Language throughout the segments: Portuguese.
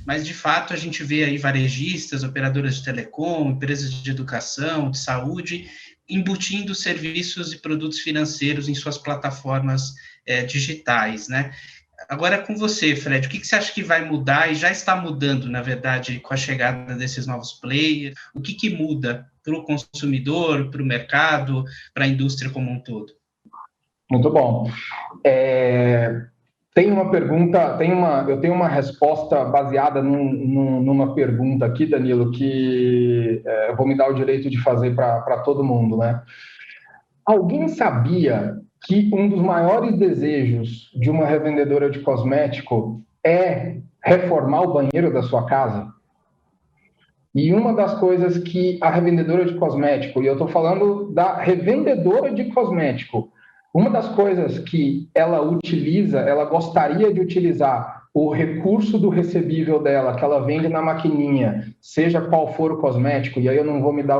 Mas, de fato, a gente vê aí varejistas, operadoras de telecom, empresas de educação, de saúde, embutindo serviços e produtos financeiros em suas plataformas digitais, né? Agora é com você, Fred. O que você acha que vai mudar e já está mudando, na verdade, com a chegada desses novos players? O que muda para o consumidor, para o mercado, para a indústria como um todo? Muito bom. Tem uma pergunta, eu tenho uma resposta baseada numa pergunta aqui, Danilo, que eu vou me dar o direito de fazer para todo mundo, né? Alguém sabia que um dos maiores desejos de uma revendedora de cosmético é reformar o banheiro da sua casa? E uma das coisas que a revendedora de cosmético, e eu estou falando da revendedora de cosmético, uma das coisas que ela utiliza, ela gostaria de utilizar o recurso do recebível dela, que ela vende na maquininha, seja qual for o cosmético, e aí eu não vou me dar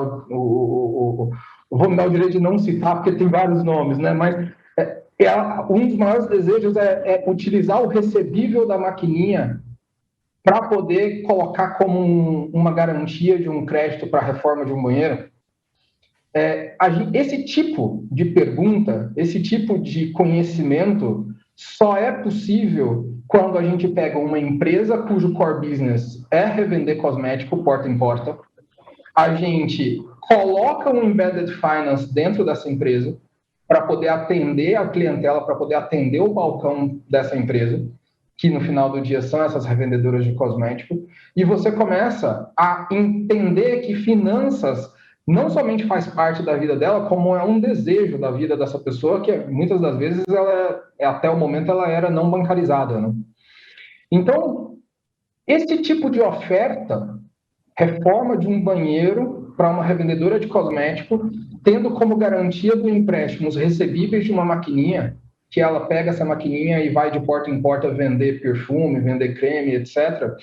vou me dar o direito de não citar, porque tem vários nomes, né? Mas um dos maiores desejos é utilizar o recebível da maquininha para poder colocar como uma garantia de um crédito para a reforma de um banheiro. Esse tipo de pergunta, esse tipo de conhecimento só é possível quando a gente pega uma empresa cujo core business é revender cosmético porta em porta, a gente coloca um embedded finance dentro dessa empresa para poder atender a clientela, para poder atender o balcão dessa empresa, que no final do dia são essas revendedoras de cosmético, e você começa a entender que finanças não somente faz parte da vida dela, como é um desejo da vida dessa pessoa, que muitas das vezes até o momento ela era não bancarizada, né? Então, esse tipo de oferta, reforma de um banheiro para uma revendedora de cosmético, tendo como garantia do empréstimo os recebíveis de uma maquininha, que ela pega essa maquininha e vai de porta em porta vender perfume, vender creme, etc.,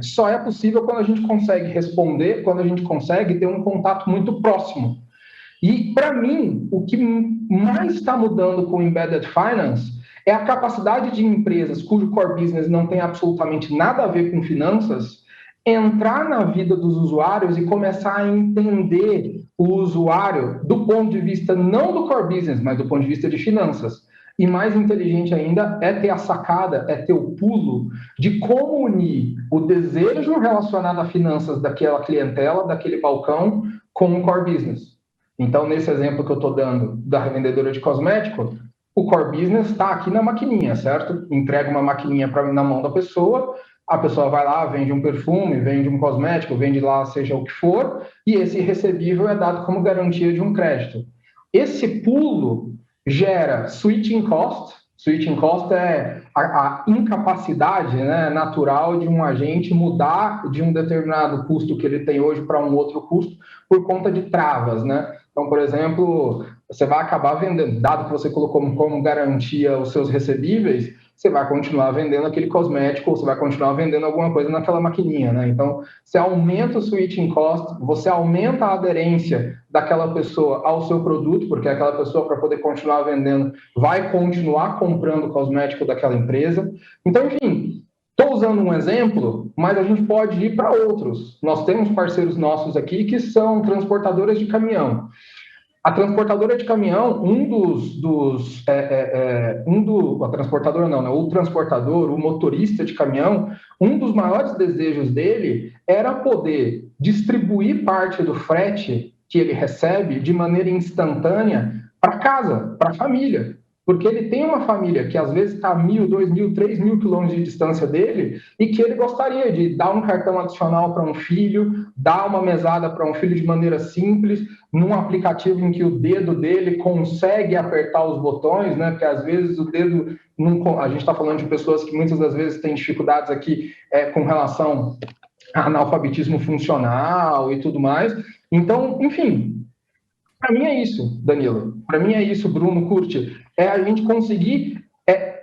só é possível quando a gente consegue responder, quando a gente consegue ter um contato muito próximo. E, para mim, o que mais está mudando com o Embedded Finance é a capacidade de empresas cujo core business não tem absolutamente nada a ver com finanças entrar na vida dos usuários e começar a entender o usuário do ponto de vista não do core business, mas do ponto de vista de finanças. E mais inteligente ainda é ter a sacada, é ter o pulo de como unir o desejo relacionado a finanças daquela clientela, daquele balcão, com o core business. Então, nesse exemplo que eu estou dando da revendedora de cosmético, o core business está aqui na maquininha, certo? Entrega uma maquininha na mão da pessoa, a pessoa vai lá, vende um perfume, vende um cosmético, vende lá seja o que for, e esse recebível é dado como garantia de um crédito. Esse pulo gera switching cost. Switching cost é a incapacidade, né, natural de um agente mudar de um determinado custo que ele tem hoje para um outro custo por conta de travas, né? Então, por exemplo, você vai acabar vendendo, dado que você colocou como garantia os seus recebíveis, você vai continuar vendendo aquele cosmético, ou você vai continuar vendendo alguma coisa naquela maquininha, né? Então, você aumenta o switching cost, você aumenta a aderência daquela pessoa ao seu produto, porque aquela pessoa, para poder continuar vendendo, vai continuar comprando o cosmético daquela empresa. Então, enfim, estou usando um exemplo, mas a gente pode ir para outros. Nós temos parceiros nossos aqui que são transportadoras de caminhão. A transportadora de caminhão, a transportadora não, né? O transportador, o motorista de caminhão, um dos maiores desejos dele era poder distribuir parte do frete que ele recebe de maneira instantânea para casa, para a família. Porque ele tem uma família que às vezes está a 1.000, 2.000, 3.000 quilômetros de distância dele e que ele gostaria de dar um cartão adicional para um filho, dar uma mesada para um filho de maneira simples, num aplicativo em que o dedo dele consegue apertar os botões, né? Porque às vezes o dedo... A gente está falando de pessoas que muitas das vezes têm dificuldades aqui com relação a analfabetismo funcional e tudo mais. Então, enfim... Para mim é isso, Danilo. Para mim é isso, Bruno, Curti. É a gente conseguir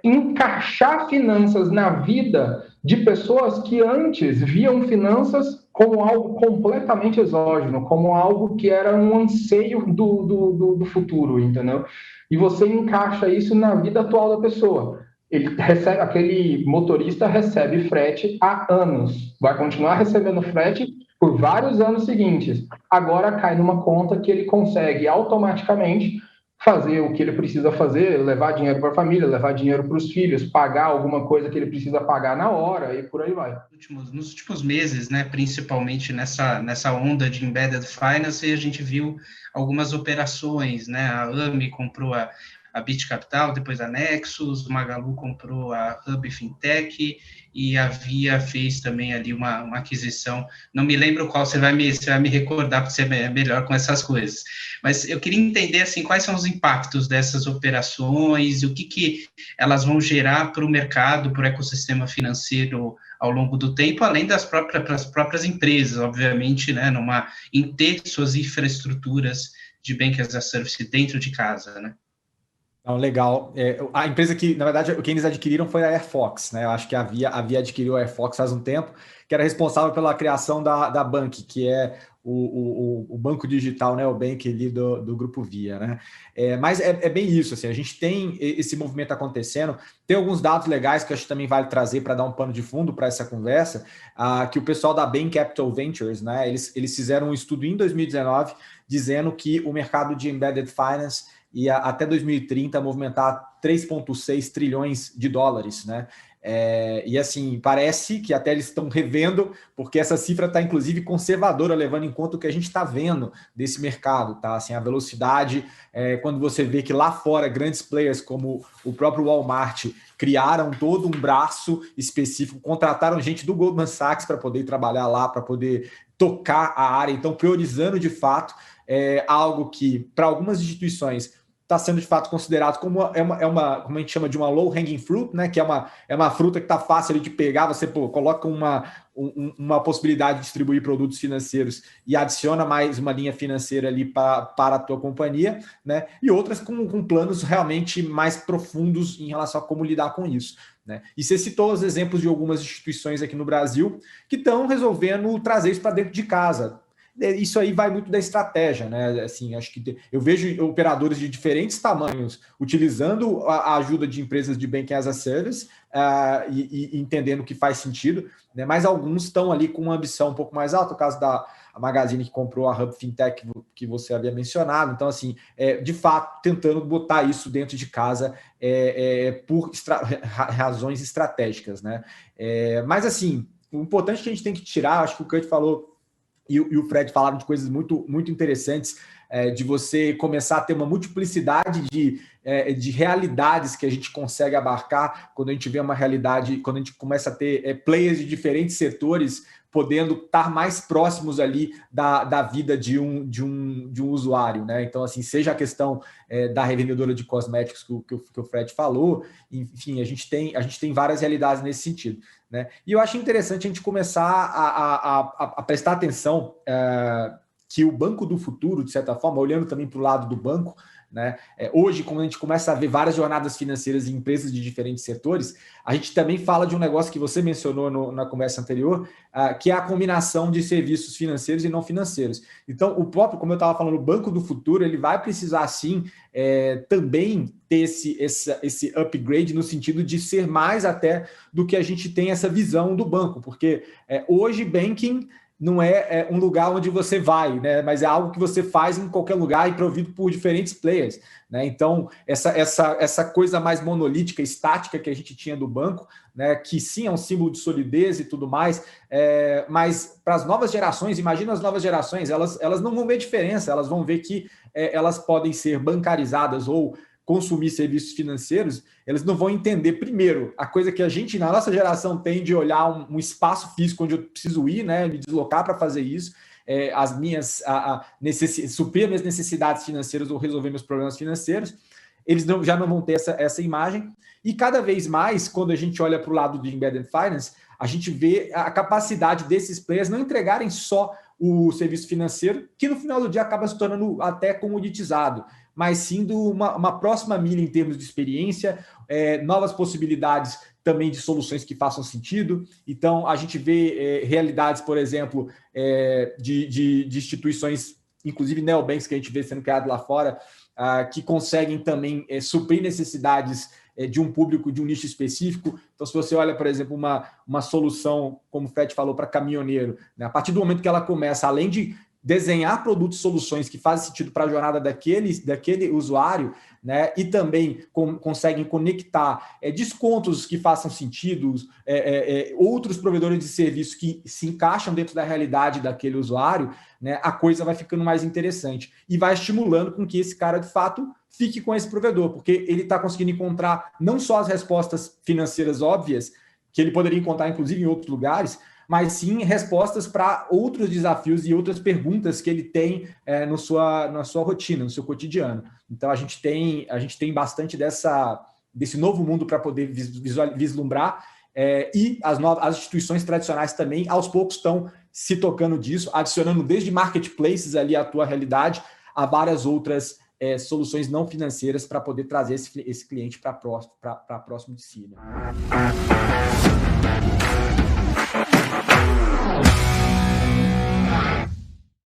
encaixar finanças na vida de pessoas que antes viam finanças como algo completamente exógeno, como algo que era um anseio do futuro, entendeu? E você encaixa isso na vida atual da pessoa. Ele recebe, aquele motorista recebe frete há anos, vai continuar recebendo frete por vários anos seguintes. Agora cai numa conta que ele consegue automaticamente fazer o que ele precisa fazer, levar dinheiro para a família, levar dinheiro para os filhos, pagar alguma coisa que ele precisa pagar na hora e por aí vai. Nos últimos meses, né, principalmente nessa onda de embedded finance, a gente viu algumas operações, né, a AMI comprou a Bit Capital, depois a Nexus, o Magalu comprou a Hub Fintech e a Via fez também ali uma aquisição, não me lembro qual, você vai me recordar, porque você é melhor com essas coisas, mas eu queria entender, assim, quais são os impactos dessas operações, o que elas vão gerar para o mercado, para o ecossistema financeiro ao longo do tempo, além das próprias empresas, obviamente, né, em ter suas infraestruturas de Bank as a Service dentro de casa, né? Não, legal. A empresa que, na verdade, quem eles adquiriram foi a Airfox, né? Eu acho que a Via adquiriu a Airfox faz um tempo, que era responsável pela criação da Bank, que é o banco digital, né? O Bank ali do grupo Via, né? Mas é bem isso, assim, a gente tem esse movimento acontecendo. Tem alguns dados legais que eu acho que também vale trazer para dar um pano de fundo para essa conversa, que o pessoal da Bain Capital Ventures, né? Eles fizeram um estudo em 2019 dizendo que o mercado de embedded finance ia até 2030 movimentar 3,6 trilhões de dólares, né? E assim, parece que até eles estão revendo, porque essa cifra está inclusive conservadora, levando em conta o que a gente está vendo desse mercado, tá? Assim, a velocidade, quando você vê que lá fora grandes players como o próprio Walmart criaram todo um braço específico, contrataram gente do Goldman Sachs para poder trabalhar lá, para poder tocar a área, então priorizando de fato algo que, para algumas instituições, está sendo de fato considerado como como a gente chama de uma low hanging fruit, né? Que é uma fruta que está fácil ali de pegar, você coloca uma possibilidade de distribuir produtos financeiros e adiciona mais uma linha financeira ali para a tua companhia, né? E outras com planos realmente mais profundos em relação a como lidar com isso, né? E você citou os exemplos de algumas instituições aqui no Brasil que estão resolvendo trazer isso para dentro de casa. Isso aí vai muito da estratégia, né? Assim, acho que eu vejo operadores de diferentes tamanhos utilizando a ajuda de empresas de Banking as a Service e entendendo que faz sentido, né? Mas alguns estão ali com uma ambição um pouco mais alta, o caso da Magazine que comprou a Hub Fintech que você havia mencionado. Então, assim, de fato, tentando botar isso dentro de casa por razões estratégicas, né? Mas, assim, o importante que a gente tem que tirar, acho que o Kurt falou e o Fred falaram de coisas muito, muito interessantes, de você começar a ter uma multiplicidade de realidades que a gente consegue abarcar quando a gente vê uma realidade, quando a gente começa a ter players de diferentes setores podendo estar mais próximos ali da vida de um usuário, né? Então, assim, seja a questão da revendedora de cosméticos que o Fred falou, enfim, a gente tem várias realidades nesse sentido, né? E eu acho interessante a gente começar a prestar atenção que o banco do futuro, de certa forma, olhando também para o lado do banco, né? Hoje, quando a gente começa a ver várias jornadas financeiras em empresas de diferentes setores, a gente também fala de um negócio que você mencionou na conversa anterior, que é a combinação de serviços financeiros e não financeiros. Então, o próprio, como eu estava falando, o banco do futuro, ele vai precisar, sim, também ter esse upgrade no sentido de ser mais até do que a gente tem essa visão do banco, porque hoje banking não é um lugar onde você vai, né? Mas é algo que você faz em qualquer lugar e provido por diferentes players, né? Então, essa coisa mais monolítica, estática que a gente tinha do banco, né? Que sim é um símbolo de solidez e tudo mais, mas para as novas gerações, imagina as novas gerações, elas não vão ver diferença, elas vão ver que elas podem ser bancarizadas ou consumir serviços financeiros, eles não vão entender, primeiro, a coisa que a gente, na nossa geração, tem de olhar um espaço físico onde eu preciso ir, né, me deslocar para fazer isso, suprir minhas necessidades financeiras ou resolver meus problemas financeiros, eles já não vão ter essa imagem. E cada vez mais, quando a gente olha para o lado de Embedded Finance, a gente vê a capacidade desses players não entregarem só o serviço financeiro, que no final do dia acaba se tornando até comoditizado, mas sim uma próxima milha em termos de experiência, novas possibilidades também de soluções que façam sentido. Então, a gente vê realidades, por exemplo, de instituições, inclusive neobanks que a gente vê sendo criado lá fora, que conseguem também suprir necessidades de um público, de um nicho específico. Então, se você olha, por exemplo, uma solução, como o Fred falou, para caminhoneiro, né? A partir do momento que ela começa, além de desenhar produtos e soluções que fazem sentido para a jornada daquele usuário, né? E também conseguem conectar descontos que façam sentido, outros provedores de serviços que se encaixam dentro da realidade daquele usuário, né? A coisa vai ficando mais interessante e vai estimulando com que esse cara, de fato, fique com esse provedor, porque ele está conseguindo encontrar não só as respostas financeiras óbvias, que ele poderia encontrar, inclusive, em outros lugares, mas sim respostas para outros desafios e outras perguntas que ele tem na sua rotina, no seu cotidiano. Então, a gente tem bastante desse novo mundo para poder vislumbrar, e as instituições tradicionais também, aos poucos, estão se tocando disso, adicionando desde marketplaces ali à tua realidade, a várias outras soluções não financeiras para poder trazer esse cliente para próximo de si, né?